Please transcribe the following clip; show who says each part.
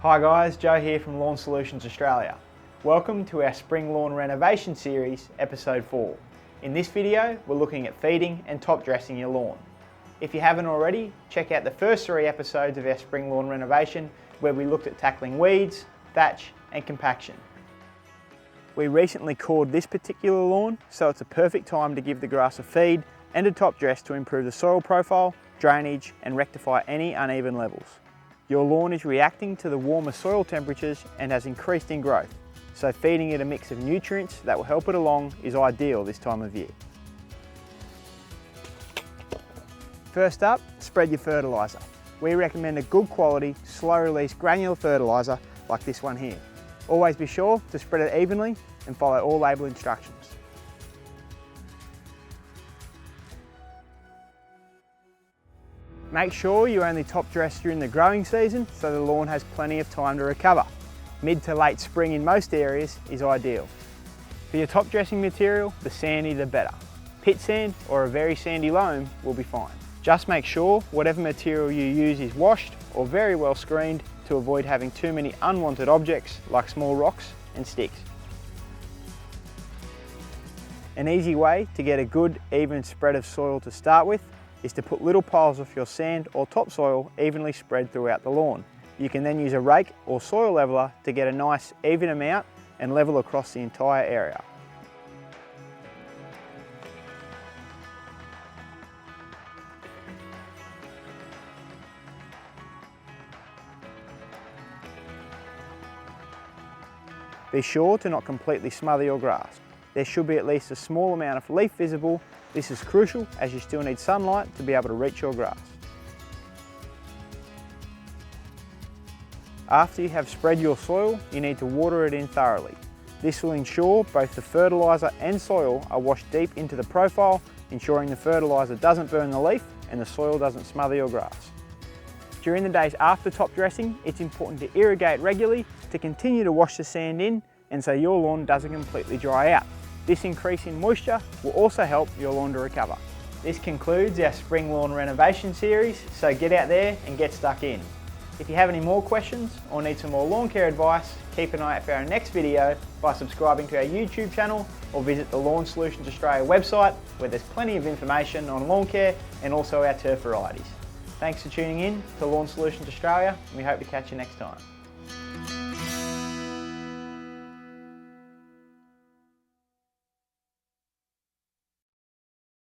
Speaker 1: Hi guys, Joe here from Lawn Solutions Australia. Welcome to our Spring Lawn Renovation Series, Episode 4. In this video, we're looking at feeding and top dressing your lawn. If you haven't already, check out the first 3 episodes of our Spring Lawn Renovation where we looked at tackling weeds, thatch and compaction. We recently cored this particular lawn, so it's a perfect time to give the grass a feed and a top dress to improve the soil profile, drainage and rectify any uneven levels. Your lawn is reacting to the warmer soil temperatures and has increased in growth, so feeding it a mix of nutrients that will help it along is ideal this time of year. First up, spread your fertiliser. We recommend a good quality, slow release granular fertiliser like this one here. Always be sure to spread it evenly and follow all label instructions. Make sure you only top dress during the growing season so the lawn has plenty of time to recover. Mid to late spring in most areas is ideal. For your top dressing material, the sandier the better. Pit sand or a very sandy loam will be fine. Just make sure whatever material you use is washed or very well screened to avoid having too many unwanted objects like small rocks and sticks. An easy way to get a good even spread of soil to start with is to put little piles of your sand or topsoil evenly spread throughout the lawn. You can then use a rake or soil leveler to get a nice even amount and level across the entire area. Be sure to not completely smother your grass. There should be at least a small amount of leaf visible. This is crucial as you still need sunlight to be able to reach your grass. After you have spread your soil, you need to water it in thoroughly. This will ensure both the fertiliser and soil are washed deep into the profile, ensuring the fertiliser doesn't burn the leaf and the soil doesn't smother your grass. During the days after top dressing, it's important to irrigate regularly to continue to wash the sand in and so your lawn doesn't completely dry out. This increase in moisture will also help your lawn to recover. This concludes our Spring Lawn Renovation series, so get out there and get stuck in. If you have any more questions or need some more lawn care advice, keep an eye out for our next video by subscribing to our YouTube channel or visit the Lawn Solutions Australia website where there's plenty of information on lawn care and also our turf varieties. Thanks for tuning in to Lawn Solutions Australia and we hope to catch you next time.